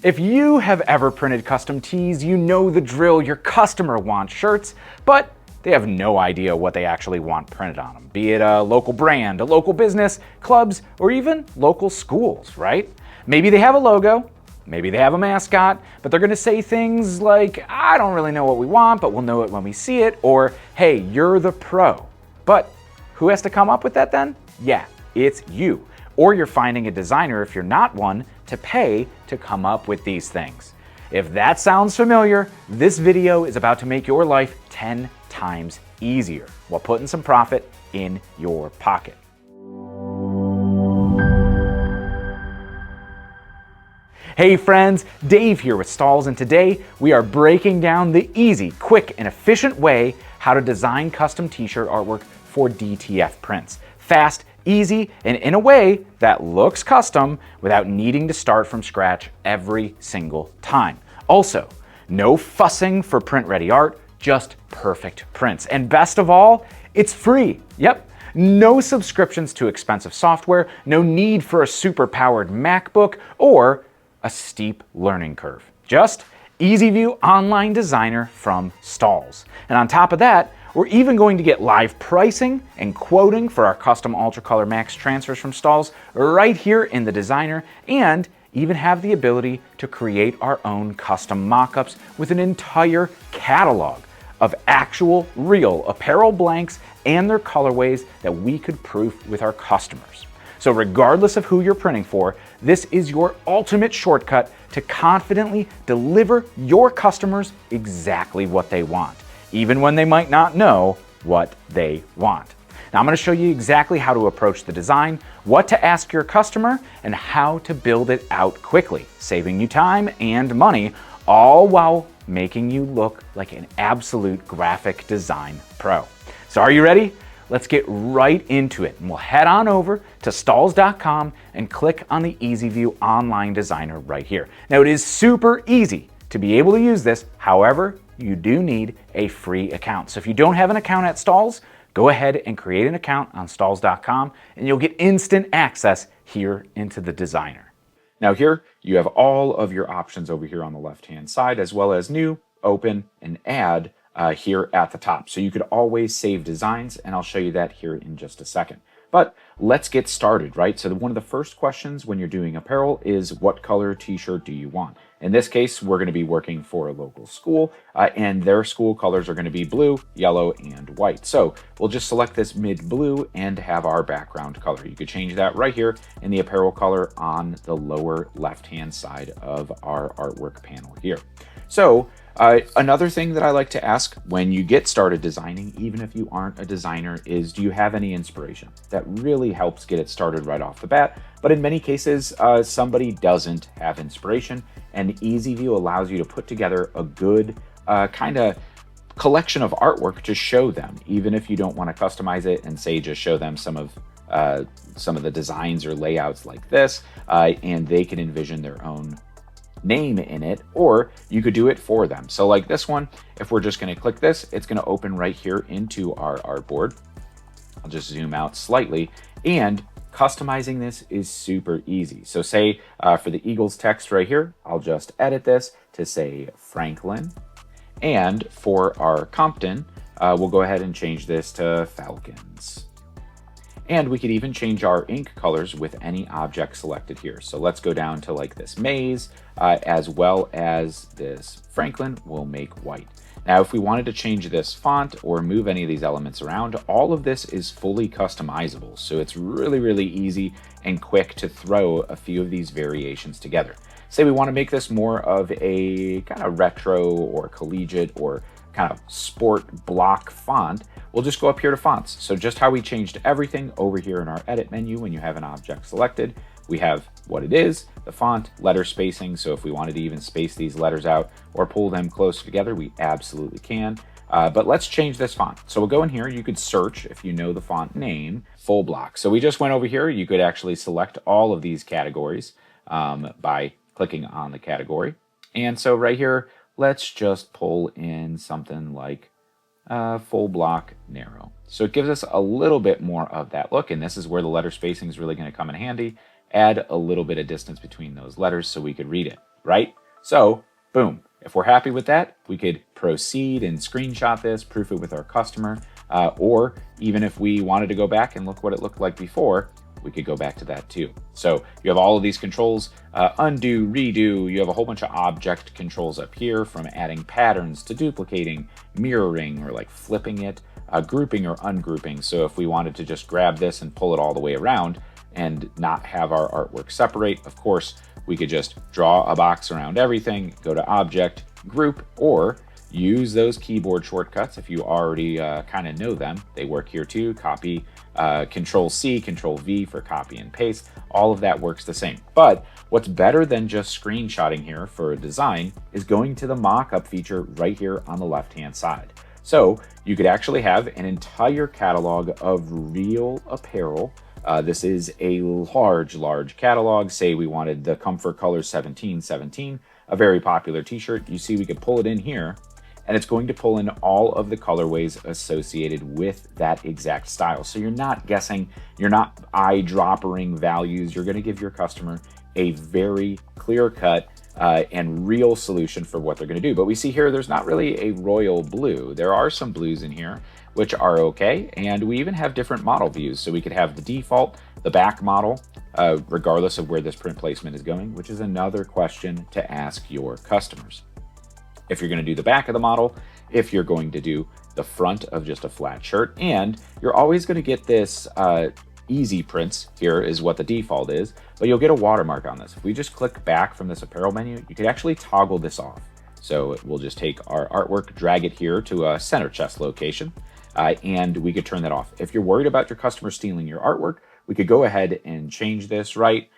If you have ever printed custom tees, you know the drill. Your customer wants shirts, but they have no idea what they actually want printed on them, be it a local brand, a local business, clubs, or even local schools, right? Maybe they have a logo, maybe they have a mascot, but they're gonna say things like, I don't really know what we want, but we'll know it when we see it, or, hey, you're the pro. But who has to come up with that then? Yeah, it's you. Or you're finding a designer, if you're not one, to pay to come up with these things. If that sounds familiar, this video is about to make your life 10 times easier while putting some profit in your pocket. Hey friends, Dave here with Stahls, and today we are breaking down the easy, quick, and efficient way how to design custom t-shirt artwork for DTF prints. Fast, easy, and in a way that looks custom without needing to start from scratch every single time. Also, no fussing for print-ready art, just perfect prints. And best of all, it's free. Yep, no subscriptions to expensive software, no need for a super-powered MacBook or a steep learning curve. Just EasyView Online Designer from Stahls. And on top of that, we're even going to get live pricing and quoting for our custom UltraColor MAX transfers from Stahls right here in the designer, and even have the ability to create our own custom mockups with an entire catalog of actual real apparel blanks and their colorways that we could proof with our customers. So regardless of who you're printing for, this is your ultimate shortcut to confidently deliver your customers exactly what they want, even when they might not know what they want. Now I'm going to show you exactly how to approach the design, what to ask your customer, and how to build it out quickly, saving you time and money, all while making you look like an absolute graphic design pro. So are you ready? Let's get right into it, and we'll head on over to Stahls.com and click on the EasyView Online Designer right here. Now it is super easy to be able to use this, however, you do need a free account. So if you don't have an account at Stahls, go ahead and create an account on Stahls.com and you'll get instant access here into the designer. Now here you have all of your options over here on the left-hand side, as well as new, open, and add here at the top. So you could always save designs, and I'll show you that here in just a second. But let's get started, right? So one of the first questions when you're doing apparel is, what color t-shirt do you want? In this case, we're going to be working for a local school, and their school colors are going to be blue, yellow, and white. So we'll just select this mid blue and have our background color. You could change that right here in the apparel color on the lower left-hand side of our artwork panel here. So another thing that I like to ask when you get started designing, even if you aren't a designer, is, do you have any inspiration? That really helps get it started right off the bat. But in many cases, somebody doesn't have inspiration, and EasyView allows you to put together a good kind of collection of artwork to show them, even if you don't want to customize it and say just show them some of the designs or layouts like this, and they can envision their own name in it, or you could do it for them. So like this one, if we're just going to click this, it's going to open right here into our artboard. I'll just zoom out slightly, and customizing this is super easy. So say for the Eagles text right here, I'll just edit this to say Franklin, and for our Compton, we'll go ahead and change this to Falcons. And we could even change our ink colors with any object selected here. So let's go down to like this maze, as well as this Franklin will make white. Now, if we wanted to change this font or move any of these elements around, all of this is fully customizable. So it's really, really easy and quick to throw a few of these variations together. Say we want to make this more of a kind of retro or collegiate or kind of sport block font, we'll just go up here to fonts. So just how we changed everything over here in our edit menu when you have an object selected, we have what it is, the font, letter spacing. So if we wanted to even space these letters out or pull them closer together, we absolutely can. But let's change this font. So we'll go in here, you could search, if you know the font name, full block. So we just went over here, you could actually select all of these categories by clicking on the category. And so right here, let's just pull in something like full block narrow. So it gives us a little bit more of that look, and this is where the letter spacing is really going to come in handy. Add a little bit of distance between those letters so we could read it. right? So boom, if we're happy with that, we could proceed and screenshot this, proof it with our customer, or even if we wanted to go back and look what it looked like before, we could go back to that too. So you have all of these controls, undo, redo. You have a whole bunch of object controls up here, from adding patterns to duplicating, mirroring, or like flipping it, grouping or ungrouping. So if we wanted to just grab this and pull it all the way around and not have our artwork separate, of course, we could just draw a box around everything, go to object, group, or use those keyboard shortcuts if you already kind of know them. They work here too. Copy, Control C, Control V for copy and paste. All of that works the same. But what's better than just screenshotting here for a design is going to the mockup feature right here on the left-hand side. So you could actually have an entire catalog of real apparel. This is a large catalog. Say we wanted the Comfort Color 1717, a very popular t-shirt. You see, we could pull it in here, and it's going to pull in all of the colorways associated with that exact style. So you're not guessing, you're not eye-droppering values. You're going to give your customer a very clear-cut and real solution for what they're going to do. But we see here, there's not really a royal blue. There are some blues in here, which are okay. And we even have different model views. So we could have the default, the back model, regardless of where this print placement is going, which is another question to ask your customers. If you're going to do the back of the model, if you're going to do the front of just a flat shirt, and you're always going to get this easy prints here is what the default is, but you'll get a watermark on this. If we just click back from this apparel menu, you could actually toggle this off. So we'll just take our artwork, drag it here to a center chest location, and we could turn that off. If you're worried about your customer stealing your artwork, we could go ahead and change this right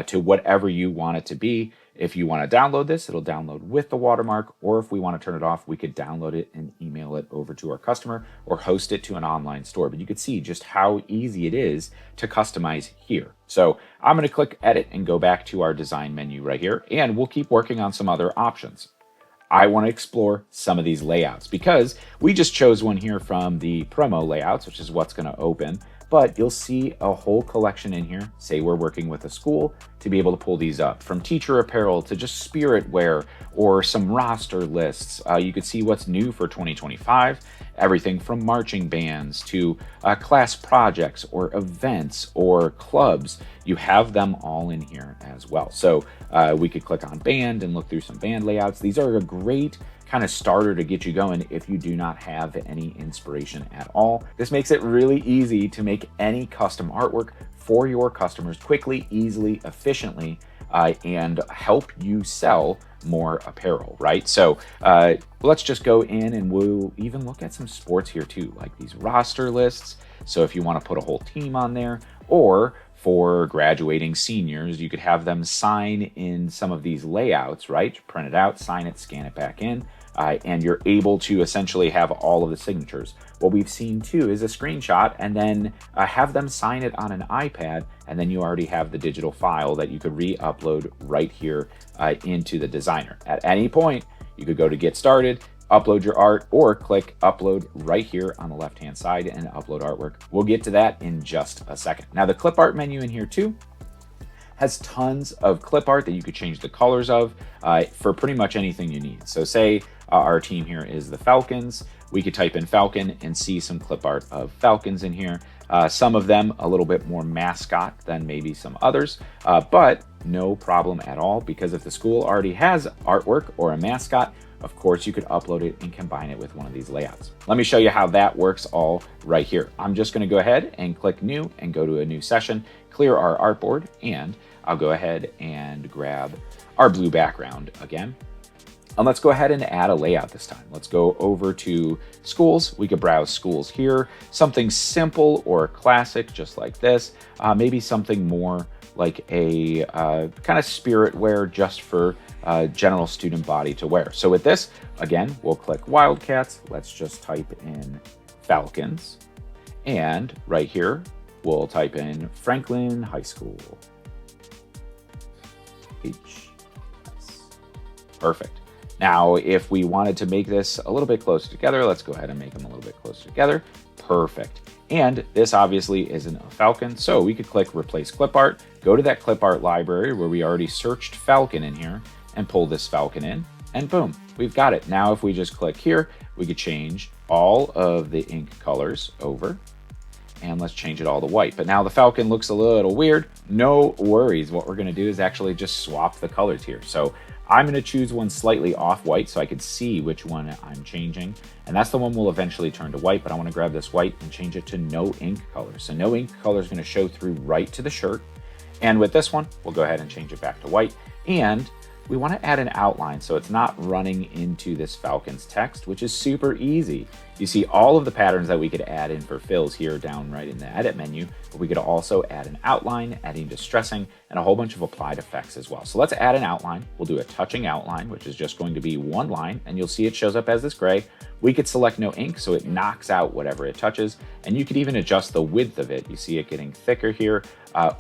to whatever you want it to be. If you want to download this, it'll download with the watermark, or if we want to turn it off, we could download it and email it over to our customer or host it to an online store. But you can see just how easy it is to customize here. So I'm going to click edit and go back to our design menu right here, and we'll keep working on some other options. I want to explore some of these layouts because we just chose one here from the promo layouts, which is what's going to open. But you'll see a whole collection in here. Say we're working with a school to be able to pull these up, from teacher apparel to just spirit wear or some roster lists. You could see what's new for 2025, everything from marching bands to class projects or events or clubs. You have them all in here as well. So we could click on band and look through some band layouts. These are a great kind of starter to get you going if you do not have any inspiration at all. This makes it really easy to make any custom artwork for your customers quickly, easily, efficiently, and help you sell more apparel, right? So let's just go in and we'll even look at some sports here too, like these roster lists. So if you want to put a whole team on there, or for graduating seniors, you could have them sign in some of these layouts, right? Print it out, sign it, scan it back in. And you're able to essentially have all of the signatures. What we've seen too is a screenshot and then have them sign it on an iPad, and then you already have the digital file that you could re-upload right here into the designer. At any point, you could go to get started, upload your art, or click upload right here on the left-hand side and upload artwork. We'll get to that in just a second. Now the clip art menu in here too has tons of clip art that you could change the colors of for pretty much anything you need. So say our team here is the Falcons. We could type in Falcon and see some clip art of Falcons in here. Some of them a little bit more mascot than maybe some others, but no problem at all, because if the school already has artwork or a mascot, of course, you could upload it and combine it with one of these layouts. Let me show you how that works all right here. I'm just going to go ahead and click new and go to a new session, clear our artboard, and I'll go ahead and grab our blue background again. And let's go ahead and add a layout this time. Let's go over to schools. We could browse schools here. Something simple or classic, just like this. Maybe something more like a kind of spirit wear just for general student body to wear. So with this, again, we'll click Wildcats. Let's just type in Falcons. And right here, we'll type in Franklin High School. Perfect. Now, if we wanted to make this a little bit closer together, let's go ahead and make them a little bit closer together. Perfect. And this obviously isn't a Falcon, so we could click Replace Clip Art, go to that clip art library where we already searched Falcon in here, and pull this falcon in, and boom, we've got it. Now, if we just click here, we could change all of the ink colors over, and let's change it all to white. But now the falcon looks a little weird. No worries. What we're gonna do is actually just swap the colors here. So I'm gonna choose one slightly off white so I could see which one I'm changing. And that's the one we'll eventually turn to white, but I wanna grab this white and change it to no ink color. So no ink color is gonna show through right to the shirt. And with this one, we'll go ahead and change it back to white. And we want to add an outline so it's not running into this falcon's text, which is super easy. You see all of the patterns that we could add in for fills here down right in the edit menu, but we could also add an outline, adding distressing, and a whole bunch of applied effects as well. So let's add an outline. We'll do a touching outline, which is just going to be one line, and you'll see it shows up as this gray. We could select no ink, so it knocks out whatever it touches, and you could even adjust the width of it. You see it getting thicker here,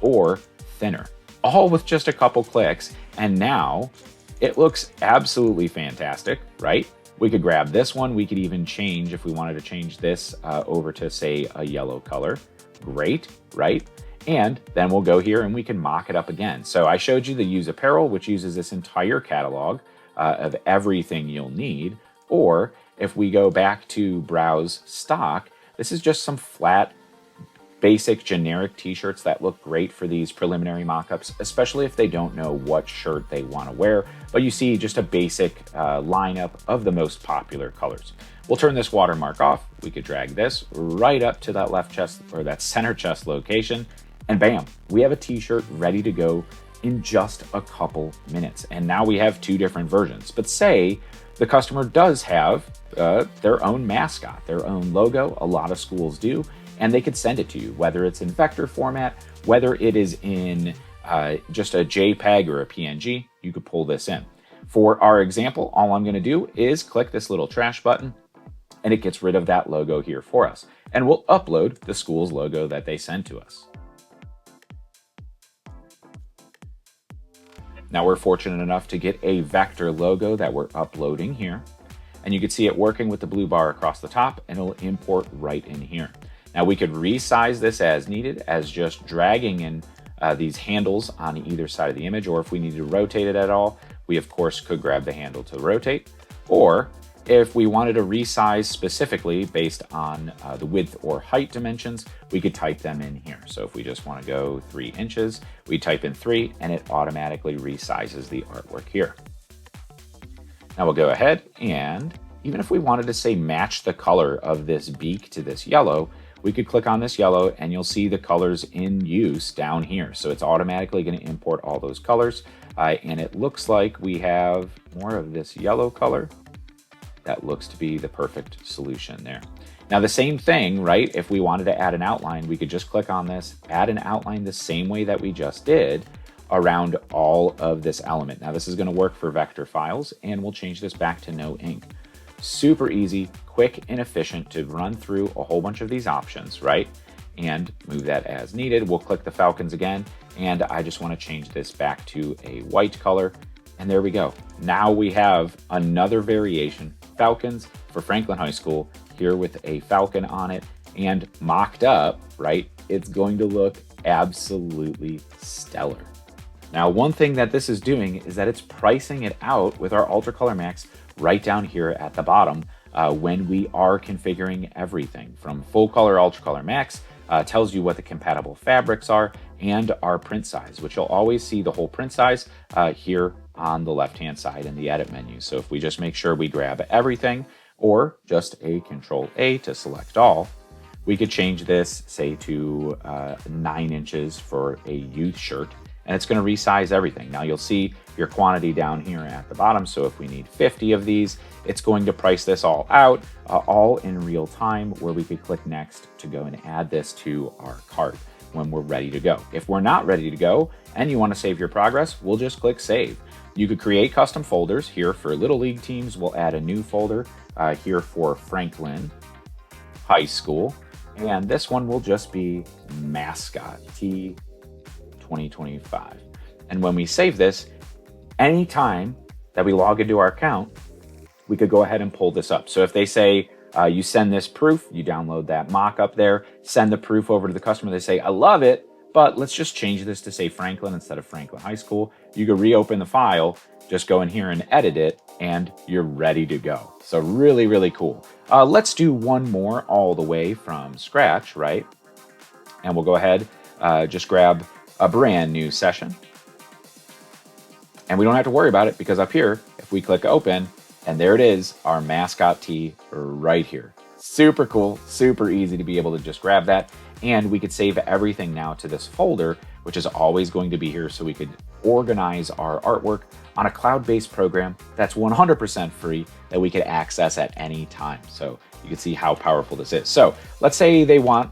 or thinner, all with just a couple clicks. And now it looks absolutely fantastic, right? We could grab this one. We could even change, if we wanted to change this over to say a yellow color. Great, right? And then we'll go here and we can mock it up again. So I showed you the Use Apparel, which uses this entire catalog of everything you'll need. Or if we go back to Browse Stock, this is just some flat, basic generic t-shirts that look great for these preliminary mock-ups, especially if they don't know what shirt they want to wear. But you see just a basic lineup of the most popular colors. We'll turn this watermark off. We could drag this right up to that left chest or that center chest location, and bam, we have a t-shirt ready to go in just a couple minutes. And now we have two different versions. But say the customer does have their own mascot, their own logo. A lot of schools do. And they could send it to you, whether it's in vector format, whether it is in just a JPEG or a PNG, you could pull this in. For our example, all I'm gonna do is click this little trash button and it gets rid of that logo here for us. And we'll upload the school's logo that they send to us. Now we're fortunate enough to get a vector logo that we're uploading here. And you can see it working with the blue bar across the top, and it'll import right in here. Now we could resize this as needed, as just dragging in these handles on either side of the image, or if we need to rotate it at all, we of course could grab the handle to rotate. Or if we wanted to resize specifically based on the width or height dimensions, we could type them in here. So if we just want to go 3 inches, we type in 3 and it automatically resizes the artwork here. Now we'll go ahead and even if we wanted to say match the color of this beak to this yellow, we could click on this yellow and you'll see the colors in use down here. So it's automatically going to import all those colors. And it looks like we have more of this yellow color. That looks to be the perfect solution there. Now the same thing, right? If we wanted to add an outline, we could just click on this, add an outline the same way that we just did around all of this element. Now this is going to work for vector files, and we'll change this back to no ink. Super easy, quick and efficient to run through a whole bunch of these options, right? And move that as needed. We'll click the falcons again, and I just want to change this back to a white color. And there we go. Now we have another variation, falcons for Franklin High School, here with a falcon on it and mocked up, right? It's going to look absolutely stellar. Now, one thing that this is doing is that it's pricing it out with our UltraColor MAX right down here at the bottom when we are configuring everything from full color UltraColor MAX, tells you what the compatible fabrics are and our print size, which you'll always see the whole print size here on the left-hand side in the edit menu. So if we just make sure we grab everything or just a Control-A to select all, we could change this, say, to 9 inches for a youth shirt, and it's going to resize everything. Now you'll see your quantity down here at the bottom. So if we need 50 of these, it's going to price this all out, all in real time, where we could click next to go and add this to our cart when we're ready to go. If we're not ready to go and you want to save your progress, we'll just click save. You could create custom folders here for Little League teams. We'll add a new folder here for Franklin High School. And this one will just be Mascot T 2025. And when we save this, anytime that we log into our account, we could go ahead and pull this up. So if they say you send this proof, you download that mock up there, send the proof over to the customer, they say, I love it, but let's just change this to say Franklin instead of Franklin High School. You could reopen the file, just go in here and edit it, and you're ready to go. So really, really cool. Let's do one more all the way from scratch, right? And we'll go ahead, just grab a brand new session. And we don't have to worry about it because up here, if we click open, and there it is, our mascot tee right here. Super cool, super easy to be able to just grab that. And we could save everything now to this folder, which is always going to be here, so we could organize our artwork on a cloud-based program that's 100% free that we could access at any time. So you can see how powerful this is. So let's say they want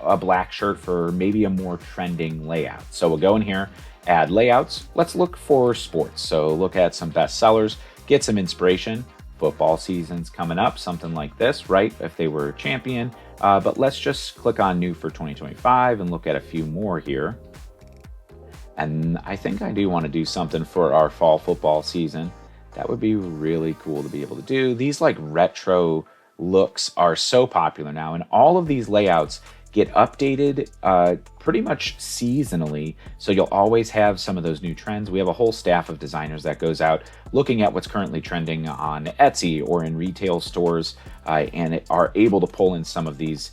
a black shirt for maybe a more trending layout. So we'll go in here, add layouts. Let's look for sports. So look at some best sellers, get some inspiration. Football season's coming up, something like this, right? If they were a champion. But let's just click on new for 2025 and look at a few more here. And I think I do want to do something for our fall football season. That would be really cool to be able to do. These like retro looks are so popular now, and all of these layouts get updated pretty much seasonally. So you'll always have some of those new trends. We have a whole staff of designers that goes out looking at what's currently trending on Etsy or in retail stores and are able to pull in some of these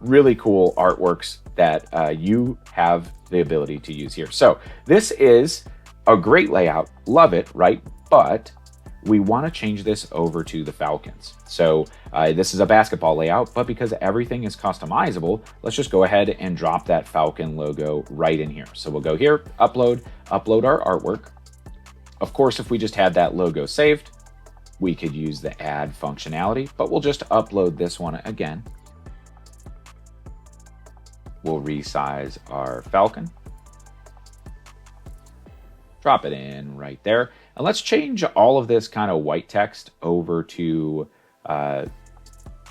really cool artworks that you have the ability to use here. So this is a great layout, love it, right? But we want to change this over to the Falcons. So this is a basketball layout, but because everything is customizable, let's just go ahead and drop that Falcon logo right in here. So we'll go here, upload our artwork. Of course, if we just had that logo saved, we could use the add functionality, but we'll just upload this one again. We'll resize our Falcon. Drop it in right there. And let's change all of this kind of white text over to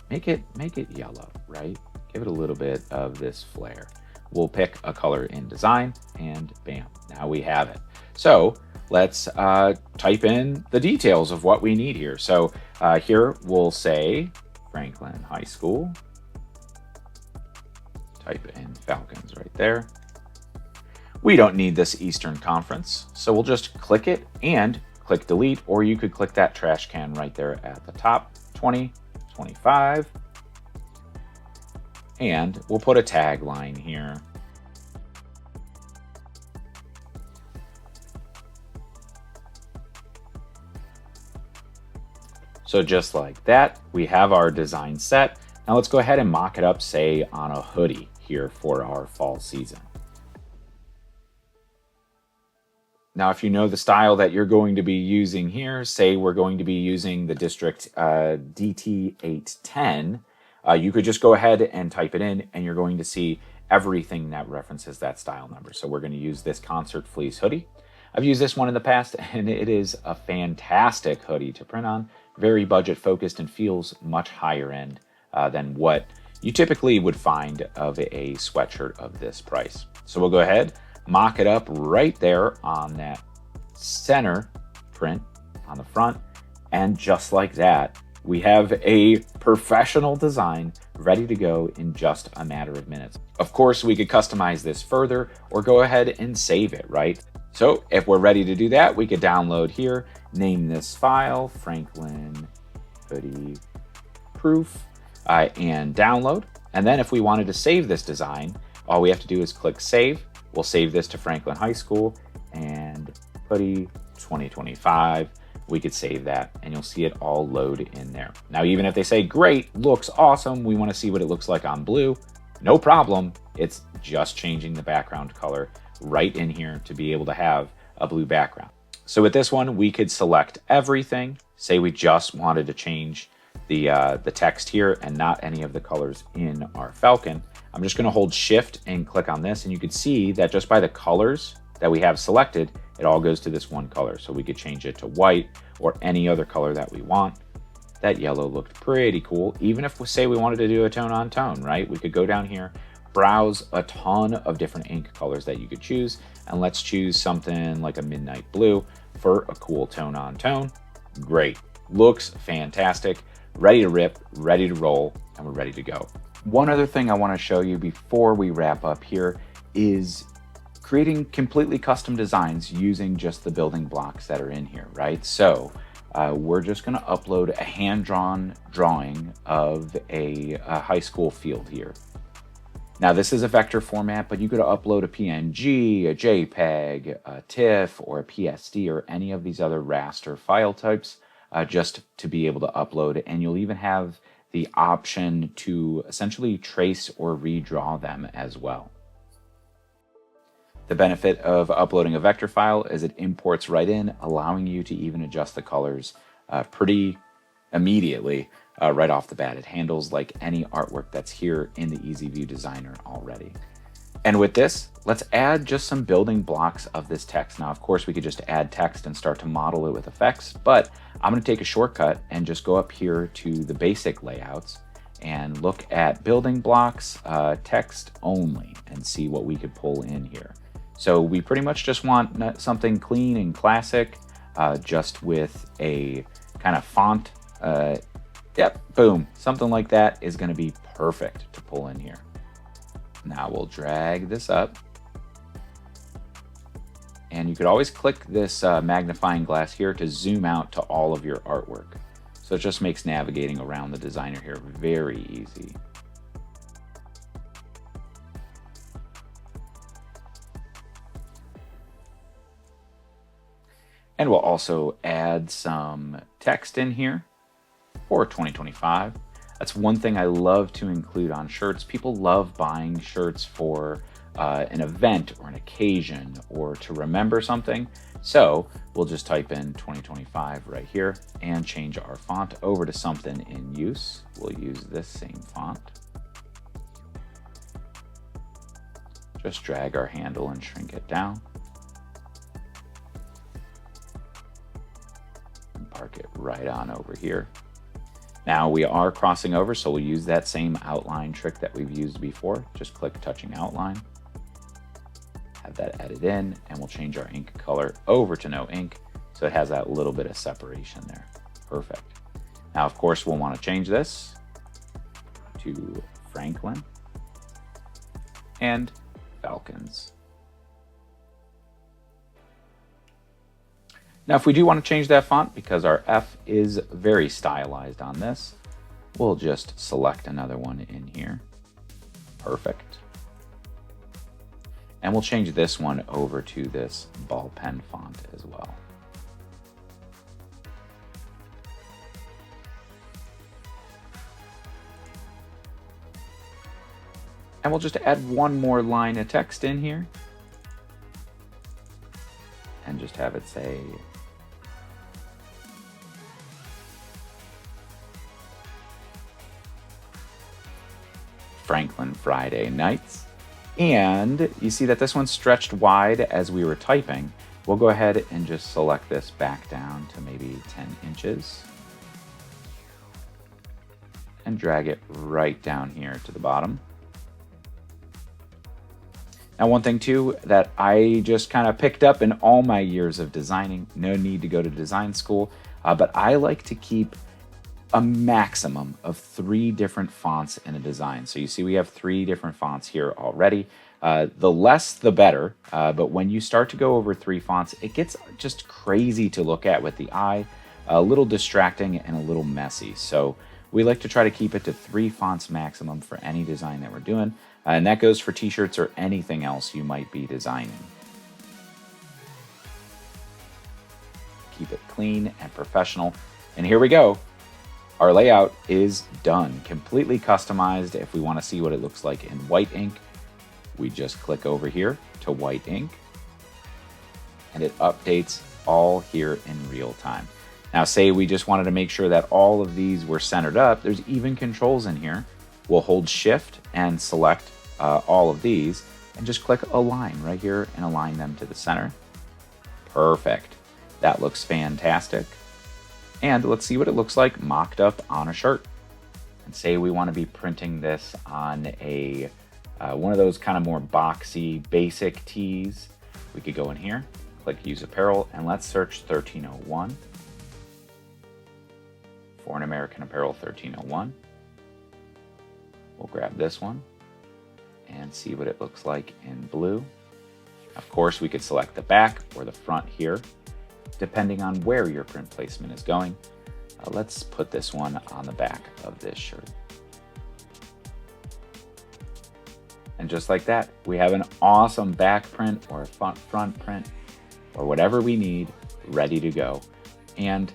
make it yellow, right? Give it a little bit of this flare. We'll pick a color in design and bam, now we have it. So let's type in the details of what we need here. So here we'll say Franklin High School. Type in Falcons right there. We don't need this Eastern Conference, so we'll just click it and click delete, or you could click that trash can right there at the top, 2025. And we'll put a tagline here. So just like that, we have our design set. Now let's go ahead and mock it up, say on a hoodie here for our fall season. Now, if you know the style that you're going to be using here, say we're going to be using the District DT810, you could just go ahead and type it in and you're going to see everything that references that style number. So we're going to use this concert fleece hoodie. I've used this one in the past and it is a fantastic hoodie to print on, very budget focused and feels much higher end than what you typically would find of a sweatshirt of this price. So we'll go ahead, mock it up right there on that center print on the front. And just like that, we have a professional design ready to go in just a matter of minutes. Of course, we could customize this further or go ahead and save it, right? So if we're ready to do that, we could download here, name this file, Franklin Hoodie Proof, and download. And then if we wanted to save this design, all we have to do is click save. We'll save this to Franklin High School and Hoodie 2025. We could save that and you'll see it all load in there. Now, even if they say, great, looks awesome, we want to see what it looks like on blue, no problem. It's just changing the background color right in here to be able to have a blue background. So with this one, we could select everything. Say we just wanted to change the text here and not any of the colors in our Falcon. I'm just going to hold shift and click on this, and you can see that just by the colors that we have selected, it all goes to this one color. So we could change it to white or any other color that we want. That yellow looked pretty cool. Even if we say we wanted to do a tone on tone, right? We could go down here, browse a ton of different ink colors that you could choose. And let's choose something like a midnight blue for a cool tone on tone. Great, looks fantastic, ready to rip, ready to roll, and we're ready to go. One other thing I want to show you before we wrap up here is creating completely custom designs using just the building blocks that are in here, right? So we're just going to upload a hand-drawn drawing of a high school field here. Now this is a vector format, but you could upload a PNG, a JPEG, a TIFF, or a PSD, or any of these other raster file types just to be able to upload. And you'll even have the option to essentially trace or redraw them as well. The benefit of uploading a vector file is it imports right in, allowing you to even adjust the colors pretty immediately right off the bat. It handles like any artwork that's here in the EasyView Designer already. And with this, let's add just some building blocks of this text. Now, of course, we could just add text and start to model it with effects, but I'm going to take a shortcut and just go up here to the basic layouts and look at building blocks, text only, and see what we could pull in here. So we pretty much just want something clean and classic, just with a kind of font. Yep, boom, something like that is going to be perfect to pull in here. Now we'll drag this up. And you could always click this magnifying glass here to zoom out to all of your artwork. So it just makes navigating around the designer here very easy. And we'll also add some text in here for 2025. That's one thing I love to include on shirts. People love buying shirts for an event or an occasion or to remember something. So we'll just type in 2025 right here and change our font over to something in use. We'll use this same font. Just drag our handle and shrink it down. And park it right on over here. Now we are crossing over, so we'll use that same outline trick that we've used before. Just click touching outline, have that added in, and we'll change our ink color over to no ink, so it has that little bit of separation there. Perfect. Now, of course, we'll want to change this to Franklin and Falcons. Now, if we do want to change that font, because our F is very stylized on this, we'll just select another one in here. Perfect. And we'll change this one over to this ball pen font as well. And we'll just add one more line of text in here. And just have it say Franklin Friday Nights. And you see that this one's stretched wide as we were typing. We'll go ahead and just select this back down to maybe 10 inches. And drag it right down here to the bottom. Now, one thing too that I just kind of picked up in all my years of designing, no need to go to design school, but I like to keep a maximum of 3 different fonts in a design. So you see we have 3 different fonts here already. The less the better, but when you start to go over 3 fonts, it gets just crazy to look at with the eye, a little distracting and a little messy. So we like to try to keep it to 3 fonts maximum for any design that we're doing. And that goes for t-shirts or anything else you might be designing. Keep it clean and professional. And here we go. Our layout is done, completely customized. If we want to see what it looks like in white ink, we just click over here to white ink, and it updates all here in real time. Now, say we just wanted to make sure that all of these were centered up. There's even controls in here. We'll hold Shift and select all of these, and just click Align right here and align them to the center. Perfect. That looks fantastic. And let's see what it looks like mocked up on a shirt. And say we want to be printing this on a one of those kind of more boxy, basic tees. We could go in here, click Use Apparel, and let's search 1301. For an American Apparel 1301. We'll grab this one. and see what it looks like in blue. Of course, we could select the back or the front here, depending on where your print placement is going. Let's put this one on the back of this shirt. And just like that, we have an awesome back print or a front print or whatever we need ready to go. And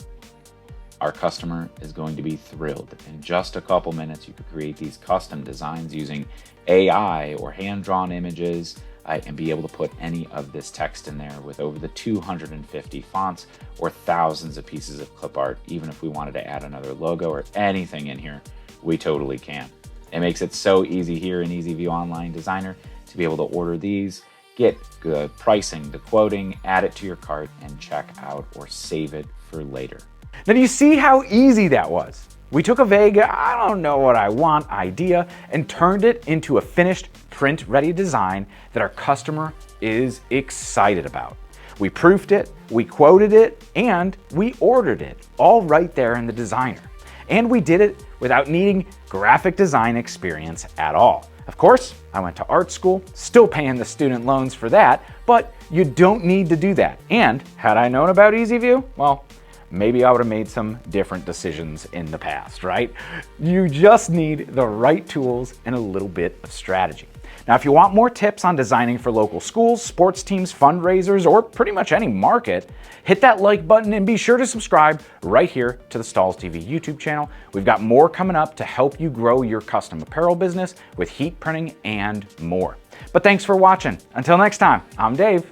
our customer is going to be thrilled. In just a couple minutes, you could create these custom designs using AI or hand-drawn images and be able to put any of this text in there with over the 250 fonts or thousands of pieces of clip art. Even if we wanted to add another logo or anything in here, we totally can. It makes it so easy here in EasyView Online Designer to be able to order these, get good pricing, the quoting, add it to your cart, and check out or save it for later. Now, do you see how easy that was? We took a vague, I don't know what I want idea and turned it into a finished print-ready design that our customer is excited about. We proofed it, we quoted it, and we ordered it, all right there in the designer. And we did it without needing graphic design experience at all. Of course, I went to art school, still paying the student loans for that, but you don't need to do that. And had I known about EasyView, well, maybe I would have made some different decisions in the past, right? You just need the right tools and a little bit of strategy. Now, if you want more tips on designing for local schools, sports teams, fundraisers, or pretty much any market, hit that like button and be sure to subscribe right here to the Stahls TV YouTube channel. We've got more coming up to help you grow your custom apparel business with heat printing and more. But thanks for watching. Until next time, I'm Dave.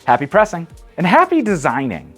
Happy pressing and happy designing.